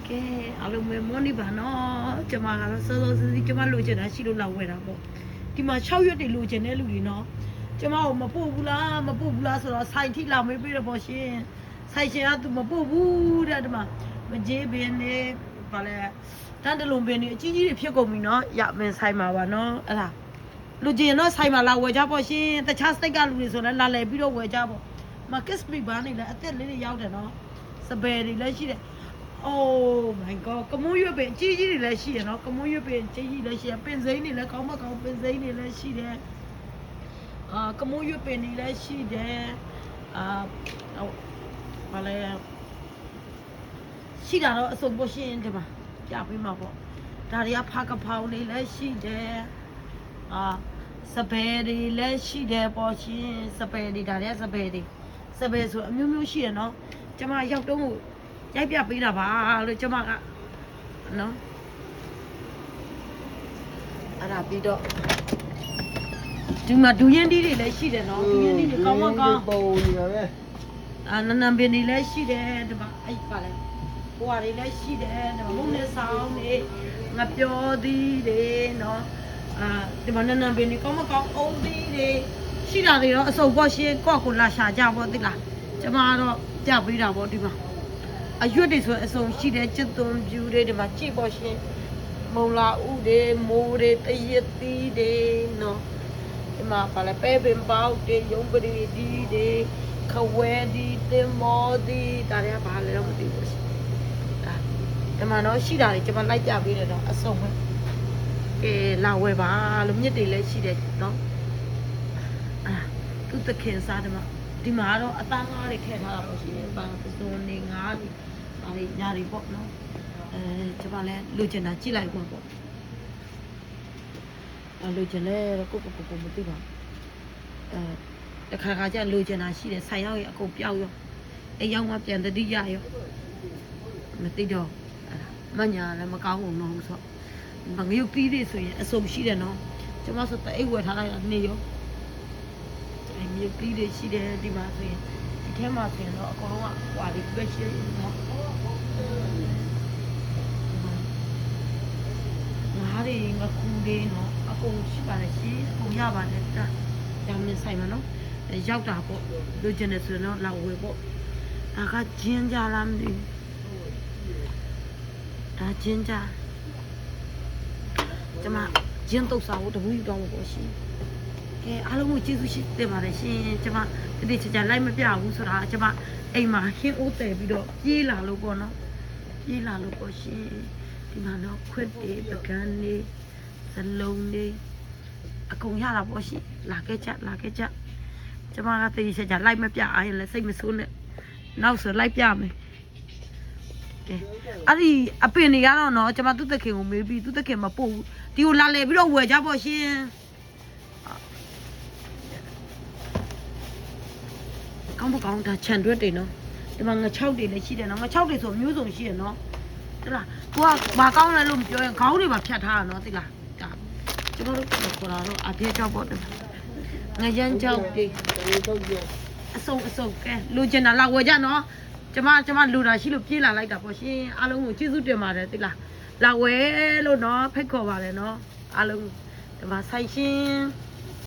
ကဲအားလုံးပဲမော်နီပါနော်ကျမကတော့စောစောစီးစီးကျမလိုချင်တာရှိလို့လောက်ဝယ်တာပေါ့ဒီမှာ6ရက်တည်းလိုချင်တဲ့လူတွေနော်ကျမကိုမပို့ဘူးလားဆိုတော့ဆိုင်ထိလာမေးပေးတော့ပေါ့ရှင်ဆိုင်ရှင်ကသူမပို့ဘူးတဲ့ဒီမှာမကြေးပင်နေဘာလဲတန်းတလုံးပင်နေအကြီးကြီးတွေဖြစ်ကုန်ပြီနော်ရမင်းဆိုင်မှာပါနော်အဲ့ဒါလူကျင်တော့ဆိုင်မှာလာဝယ်ကြပေါ့ရှင်တခြားစိတ်ကလူတွေဆိုလည်းလာလဲပြီးတော့ဝယ်ကြပေါ့မကစ်ပီဘာနေလဲအသက်လေးတွေရောက်တယ်နော်စပယ်တွေလည်းရှိတယ်Oh my god ကမွေးရွက်ပင်ကြီးကြီးတွေလည်းရှိရနော်ကမွေးရွက်ပင်ကြီးကြီးလည်းရှိရပင်စိမ်းတွေလည်းကောင်းမကောင်းပင်စိမ်းတွေလည်းရှိတယ်ကမွေးရွက်ပင်တွေလည်းရှိတယ်ဘာလဲရှိတာတော့အစုံပေါ်ရှင်းတယ်မှာပြပေးမှာပေါ့ဒါတွေကဖားကဖောင်းတွေလည်းရှိတယ်စပယ်တွေလည်းရှိတယ်ပေါ့ရှင်စပယ်တွေဒါတွေကစပယ်ဆိုအမျိုးမျိုးရှိရနော်ကျမရောက်တော့ရိုက်ပြပေးတာပါလို့ကျမကနော်အဲ့ဒါပြီးတော့ဒီမှာဒူရင်တီးတွေလည်းရှိတယ်နော်ဒူရင်တီးတွေကောင်းကောင်းပုံနေပါပဲနန်းပင်တွေလည်းရှိတယ်ဒီမှာအဲ့ပါလဲဟိုဟာတွေလည်းရှိတယ်ဒီမှာမုံနဲ့ဆောင်းတွေငါပြောသည်တွေနော်ဒီမှာနန်းပင်တွေကောင်းကောင်းအုံးသည်တွေရှိတာတွေတော့အစုံပေါ့ရှင်ကော့ကိုလာရှာကြပေါ့သိလားကျမကတော့ကြပေးတာပေါ့ဒီမှာအရွက်တွေဆိုအစုံရှိတယ်ကျစ်သွန်ပြူတွေဒီမှာကြည့်ပေါ့ရှင်မုံလာဥတွေမိုးတွေတရက်သီးတွေနော်ဒီမှာပါလဲပဲပင်ပေါက်တွေရုံးပရီဒီတွေခဝဲဒီတင်မောဒီဒါတွေကဘာလဲတော့မသိဘူးရှင်ဒီမှာတော့ရှိတာတွေကျွန်မလိုက်ပြပေးတယ်တော့အစုံပဲကဲလာဝဲပါလို့မြစ်တွေလည်းရှိတယ်နော်သူတခင်စားဒီမှာတော့အသားငါးတွေထည့်ထားတာပေါ့ရှင်ပန်းပစုံနေငါးတွေဒါတွေညာတွေပေါ့နော်ကျွန်မလည်းလိုချင်တာကြည့်လိုက်ပါပေါ့လိုချင်လဲကိုမသိပါတခါကျလိုချင်တာရှိတယ်ဆိုင်ရောက်ရအကုန်ပြောက်ရောအိမ်ရောက်မှပြန်တတိယရောမသိတော့မညာလည်းမကောင်းဘူးနော်ဆိုငရုတ်ပြီးတွေဆိုရင်အစုံရှိတယ်နော်ကျွန်မဆိုတအိတ်ဝယ်ထားလိုက်တာနေရောမြေပြီးတွေရှိတယ်ဒီမှာဆိုရင်ဒီထဲမှာဆိုရင်တော့အကုန်လုံးကဟွာလေးပဲရှိတယ်နော်ငါးတွေငကူတွေနော်အကုန်ရှိပါတယ်ရှင်အကုန်ရပါတယ်ဒါညမင်းဆိုင်မှာနော်ရောက်တာပေါ့လိုချင်တယ်ဆိုရင်တော့လာဝယ်ပေါ့ဒါကဂျင်းကြလားမသိဘူးဒါဂျင်းကြကျွန်မဂျင်းတုတ်စာကိုတပူးယူတော့မှာပေါ့ရှင်အားလုံးကိုကျေးဇူးရှိတင်ပါတယ်ရှင်ကျမတိကျလိုက်မပြဘူးဆိုတာကျမအိမ်မှာဟင်းအိုးတယ်ပြီးတော့ပြေးလာလို့ပေါ့နော်ပြေးလာလို့ပေါ့ရှင်ဒီမှာတော့ခွက်တွေပကန်းတွေစလုံးတွေအကုန်ရတာပေါ့ရှင်လာခဲ့ကြကျမကတိကျလိုက်မပြအားရလဲစိတ်မဆိုးနဲ့နောက်ဆိုလိုက်ပြမယ်အဲ့ဒီအပင်တွေကတော့နော်ကျမသူ့တခင်ကိုမေးပြီးသူ့တခင်မပို့ဘူးဒီကိုလာလေပြီးတော့ဝယ်ကြပေါ့ရှင်ကောင်းမကောင်းဒါခြံတွက်တွေနော်ဒီမှာငါ6တွေလည်းရှိတယ်နော်ငါ6တွေဆိုမျိုးစုံရှိရနော်သိလားကိုကဘာကောင်းလဲလို့မပြောရင်ခေါင်းတွေပါဖြတ်ထားတာနော်သိလားဒါကျွန်တော်တို့ခေါ်တာတော့အပြည့်ကြောက်ပေါ့တယ်ငါရမ်းကြောက်တွေအစုံကဲလူကျင်တာလာဝယ်ကြနော်ကျမလူတာရှိလို့ပြေးလာလိုက်တာပေါ့ရှင်အားလုံးကိုကျေးဇူးတင်ပါတယ်သိလားလာဝယ်လို့နော်ဖိတ်ခေါ်ပါတယ်နော်အားလုံးဒီမှာဆိုင်ရှင်